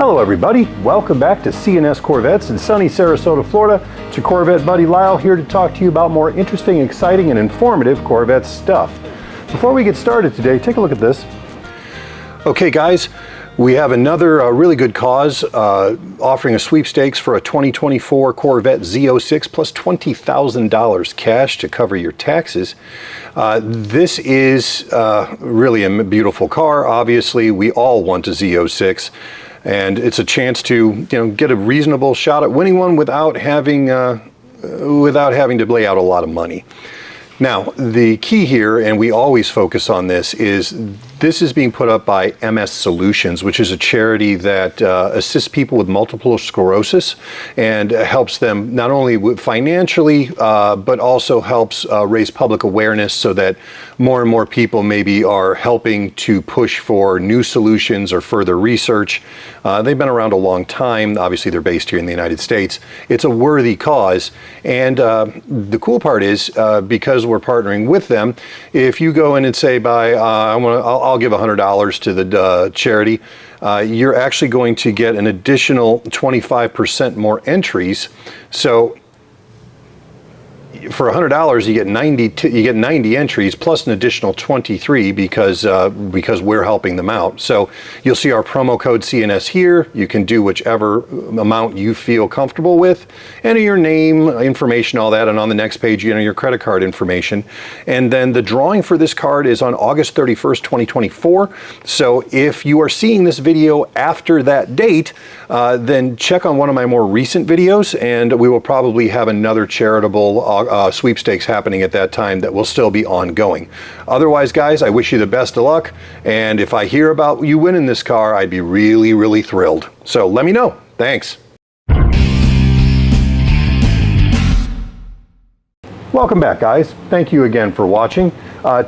Hello everybody, welcome back to C&S Corvettes in sunny Sarasota, Florida. It's your Corvette buddy Lyle here to talk to you about more interesting, exciting, and informative Corvette stuff. Before we get started today, take a look at this. Okay guys, we have another really good cause offering a sweepstakes for a 2024 Corvette Z06 plus $20,000 cash to cover your taxes. This is really a beautiful car. Obviously, we all want a Z06, and it's a chance to get a reasonable shot at winning one without having to lay out a lot of money. Now, the key here, and we always focus on this, is being put up by MS Solutions, which is a charity that assists people with multiple sclerosis and helps them not only financially, but also helps raise public awareness so that more and more people maybe are helping to push for new solutions or further research. They've been around a long time. Obviously, they're based here in the United States. It's a worthy cause. And the cool part is, because we're partnering with them, if you go in and say, I'll give $100 to the charity, you're actually going to get an additional 25% more entries. So for $100, you get 90 entries plus an additional 23 because we're helping them out. So you'll see our promo code CNS here. You can do whichever amount you feel comfortable with, enter your name, information, all that, and on the next page, your credit card information. And then the drawing for this card is on August 31st, 2024. So if you are seeing this video after that date, then check on one of my more recent videos, and we will probably have another charitable sweepstakes happening at that time that will still be ongoing. Otherwise, guys, I wish you the best of luck, and if I hear about you winning this car, I'd be really, really thrilled. So let me know. Thanks. Welcome back, guys. Thank you again for watching.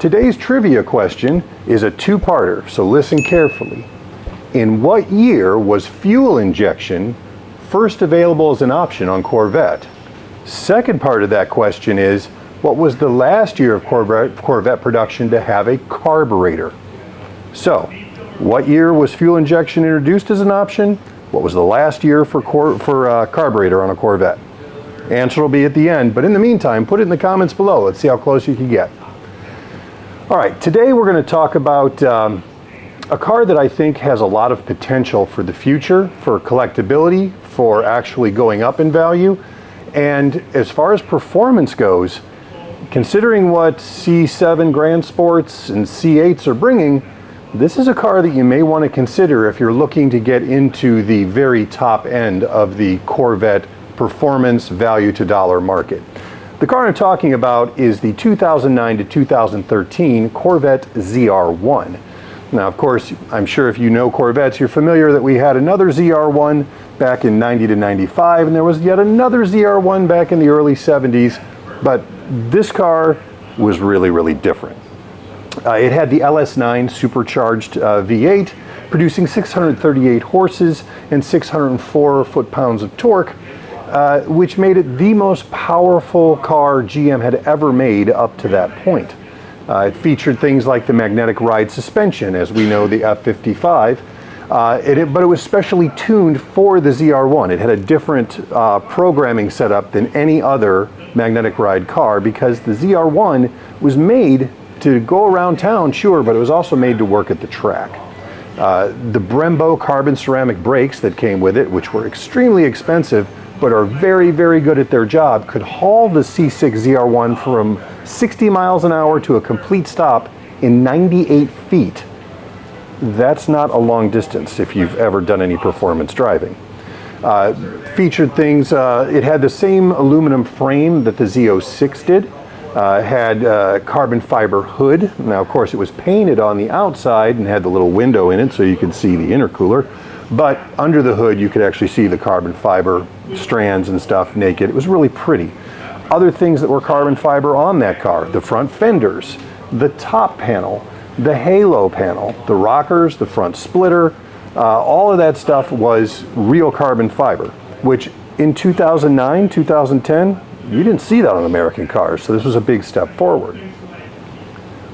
Today's trivia question is a two-parter, so listen carefully. In what year was fuel injection first available as an option on Corvette? Second part of that question is, what was the last year of Corvette production to have a carburetor? So, what year was fuel injection introduced as an option? What was the last year for carburetor on a Corvette? Answer will be at the end, but in the meantime, put it in the comments below. Let's see how close you can get. All right, today we're going to talk about a car that I think has a lot of potential for the future, for collectability, for actually going up in value. And as far as performance goes, considering what C7 Grand Sports and C8s are bringing, this is a car that you may want to consider if you're looking to get into the very top end of the Corvette performance value to dollar market. The car I'm talking about is the 2009 to 2013 Corvette ZR1. Now, of course, I'm sure if you know Corvettes, you're familiar that we had another ZR1 back in 90 to 95, and there was yet another ZR1 back in the early 70s, but this car was really, really different. It had the LS9 supercharged V8, producing 638 horses and 604 foot-pounds of torque, which made it the most powerful car GM had ever made up to that point. It featured things like the magnetic ride suspension, as we know the F55, but it was specially tuned for the ZR1. It had a different programming setup than any other magnetic ride car because the ZR1 was made to go around town, sure, but it was also made to work at the track. The Brembo carbon ceramic brakes that came with it, which were extremely expensive, but are very, very good at their job, could haul the C6 ZR1 from 60 miles an hour to a complete stop in 98 feet. That's not a long distance if you've ever done any performance driving. Featured things, it had the same aluminum frame that the Z06 did. Had carbon fiber hood. Now, of course, it was painted on the outside and had the little window in it so you could see the intercooler. But under the hood, you could actually see the carbon fiber strands and stuff naked. It was really pretty. Other things that were carbon fiber on that car, the front fenders, the top panel, the halo panel, the rockers, the front splitter, all of that stuff was real carbon fiber, which in 2009, 2010, you didn't see that on American cars, so this was a big step forward.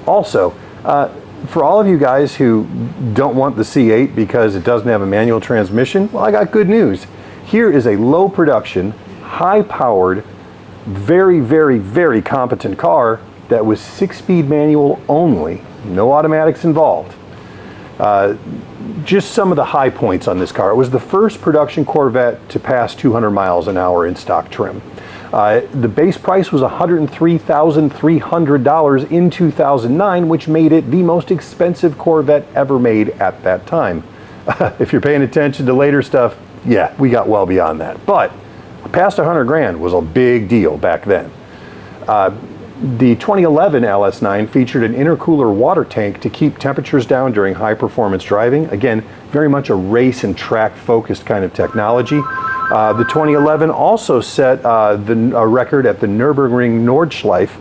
Also, For all of you guys who don't want the C8 because it doesn't have a manual transmission, well, I got good news. Here is a low production, high powered, very, very, very competent car that was 6-speed manual only, no automatics involved. Just some of the high points on this car. It was the first production Corvette to pass 200 miles an hour in stock trim. The base price was $103,300 in 2009, which made it the most expensive Corvette ever made at that time. If you're paying attention to later stuff, yeah, we got well beyond that. But past 100 grand was a big deal back then. The 2011 LS9 featured an intercooler water tank to keep temperatures down during high performance driving. Again, very much a race and track focused kind of technology. The 2011 also set a record at the Nürburgring Nordschleife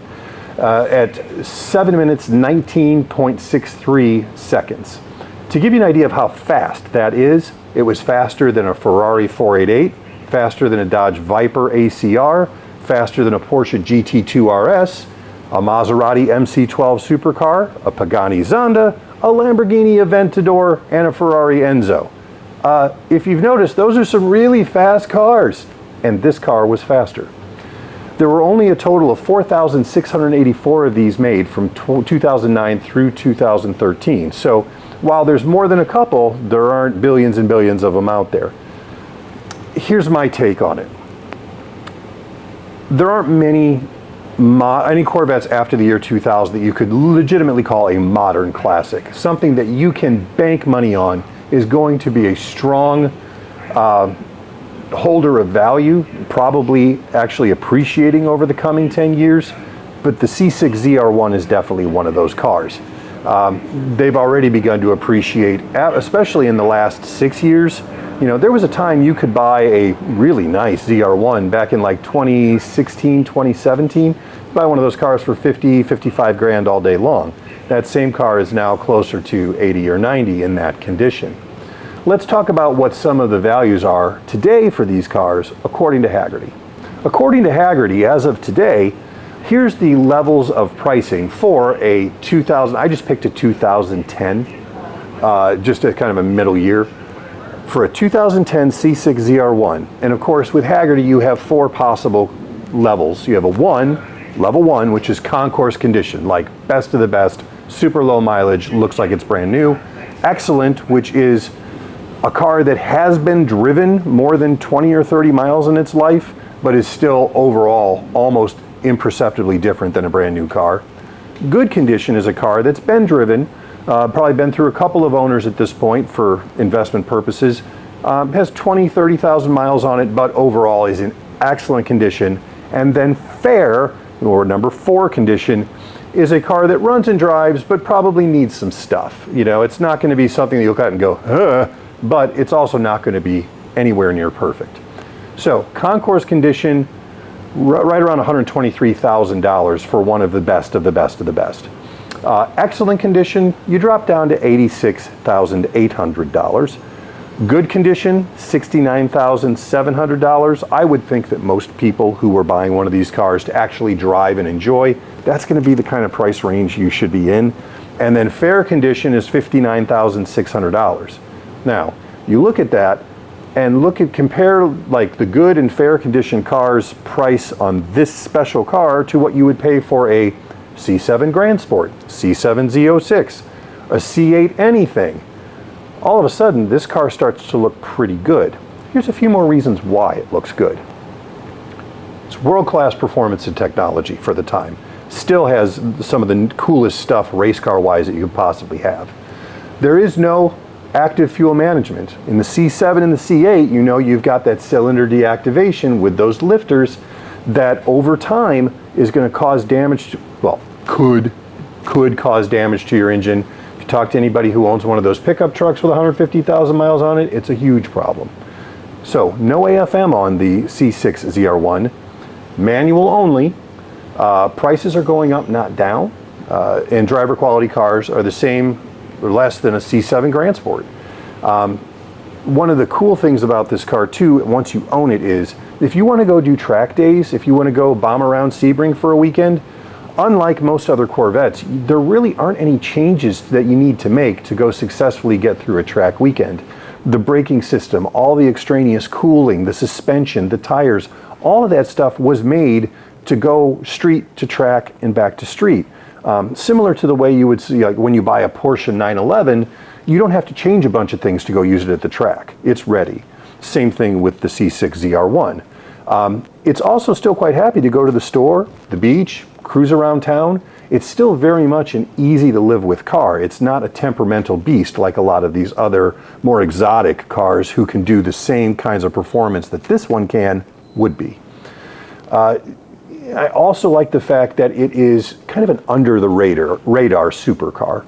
at 7 minutes 19.63 seconds. To give you an idea of how fast that is, it was faster than a Ferrari 488, faster than a Dodge Viper ACR, faster than a Porsche GT2 RS, a Maserati MC12 supercar, a Pagani Zonda, a Lamborghini Aventador, and a Ferrari Enzo. If you've noticed, those are some really fast cars, and this car was faster. There were only a total of 4,684 of these made from 2009 through 2013. So while there's more than a couple, there aren't billions and billions of them out there. Here's my take on it. There aren't any Corvettes after the year 2000 that you could legitimately call a modern classic. Something that you can bank money on is going to be a strong holder of value, probably actually appreciating over the coming 10 years. But the C6 ZR1 is definitely one of those cars. They've already begun to appreciate, especially in the last 6 years. You know, there was a time you could buy a really nice ZR1 back in like 2016, 2017. Buy one of those cars for 50, 55 grand all day long. That same car is now closer to 80 or 90 in that condition. Let's talk about what some of the values are today for these cars according to Hagerty. According to Hagerty, as of today, here's the levels of pricing for a 2000, I just picked a 2010, just a kind of a middle year. For a 2010 C6 ZR1, and of course with Hagerty you have 4 possible levels. You have a level 1, which is concourse condition, like best of the best, super low mileage, looks like it's brand new. Excellent, which is a car that has been driven more than 20 or 30 miles in its life, but is still overall almost imperceptibly different than a brand new car. Good condition is a car that's been driven, probably been through a couple of owners at this point for investment purposes, has 20, 30,000 miles on it, but overall is in excellent condition. And then fair, or number 4 condition, is a car that runs and drives, but probably needs some stuff. You know, it's not going to be something that you'll look at and go, but it's also not going to be anywhere near perfect. So concourse condition, right around $123,000 for one of the best of the best of the best. Excellent condition, you drop down to $86,800. Good condition, $69,700. I would think that most people who are buying one of these cars to actually drive and enjoy, that's going to be the kind of price range you should be in. And then fair condition is $59,600. Now, you look at that and compare like the good and fair condition cars price on this special car to what you would pay for a C7 Grand Sport, C7 Z06, a C8 anything. All of a sudden, this car starts to look pretty good. Here's a few more reasons why it looks good. It's world-class performance and technology for the time. Still has some of the coolest stuff race car-wise that you could possibly have. There is no active fuel management. In the C7 and the C8, you know you've got that cylinder deactivation with those lifters that over time is going to cause damage to, well, could cause damage to your engine. If you talk to anybody who owns one of those pickup trucks with 150,000 miles on it, it's a huge problem. So no AFM on the C6 ZR1, manual only. Prices are going up, not down, and driver quality cars are the same or less than a C7 Grand Sport. One of the cool things about this car too, once you own it, is if you want to go do track days, if you want to go bomb around Sebring for a weekend, unlike most other Corvettes, there really aren't any changes that you need to make to go successfully get through a track weekend. The braking system, all the extraneous cooling, the suspension, the tires, all of that stuff was made to go street to track and back to street. Similar to the way you would see, like when you buy a Porsche 911, you don't have to change a bunch of things to go use it at the track. It's ready. Same thing with the C6 ZR1. It's also still quite happy to go to the store, the beach, cruise around town. It's still very much an easy to live with car. It's not a temperamental beast like a lot of these other more exotic cars who can do the same kinds of performance that this one would be. I also like the fact that it is kind of an under the radar supercar.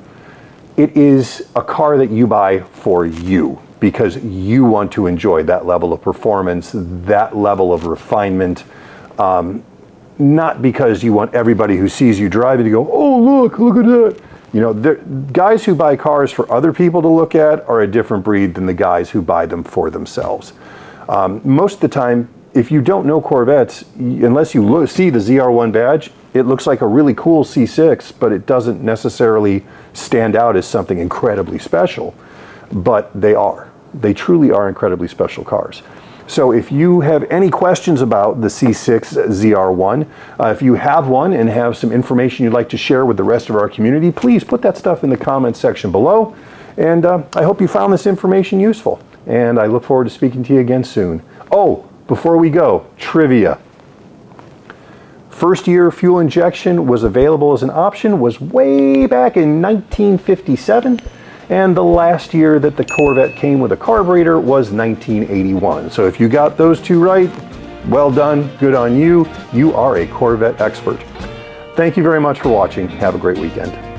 It is a car that you buy for you because you want to enjoy that level of performance, that level of refinement, not because you want everybody who sees you driving to go, oh, look at that. You know, guys who buy cars for other people to look at are a different breed than the guys who buy them for themselves. Most of the time, if you don't know Corvettes, unless you see the ZR1 badge, it looks like a really cool C6, but it doesn't necessarily stand out as something incredibly special. But they are. They truly are incredibly special cars. So if you have any questions about the C6 ZR1, if you have one and have some information you'd like to share with the rest of our community, please put that stuff in the comments section below. And I hope you found this information useful. And I look forward to speaking to you again soon. Oh, before we go, trivia. First year fuel injection was available as an option was way back in 1957. And the last year that the Corvette came with a carburetor was 1981. So if you got those two right, well done, good on you. You are a Corvette expert. Thank you very much for watching. Have a great weekend.